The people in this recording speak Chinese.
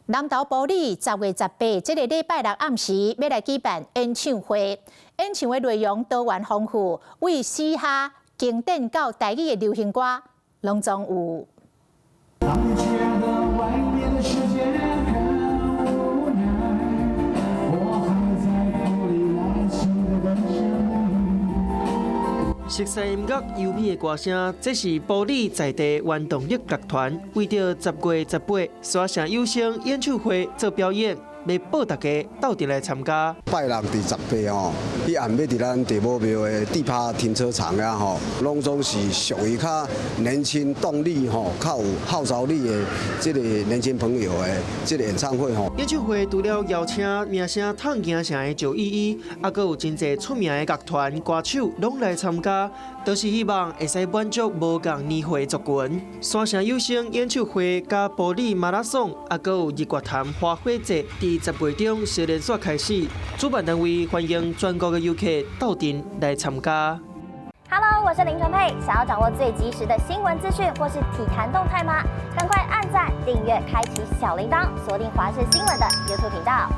南投埔里10月18这个礼拜六暗时要来举办演唱会，演唱会内容多元丰富，为嘻哈、经典到台语的流行歌，拢总有。 熟悉音乐优美的歌声，这是埔里在地原动力乐团为着10月18刷城有声演唱会做表演，要报大家到底来参加。拜六第18吼，迄暗要伫咱地母庙的地趴停车场啊吼，拢总是属于较年轻、动力吼、较有号召力的这个年轻朋友的这个演唱会吼。演唱会除了邀请名声烫行城的赵依依，还佫有真侪出名的乐团歌手拢来参加，都是希望会使满足无共年岁族群。刷城有声演唱会加埔里马拉松，还佫有日月潭花火节，伫10月中小连续开始。主办单位欢迎全国的游客到店来参加。Hello， 我是林纯佩。想要掌握最及时的新闻资讯或是体坛动态吗？赶快按赞、订阅、开启小铃铛，锁定华视新闻的 YouTube 频道。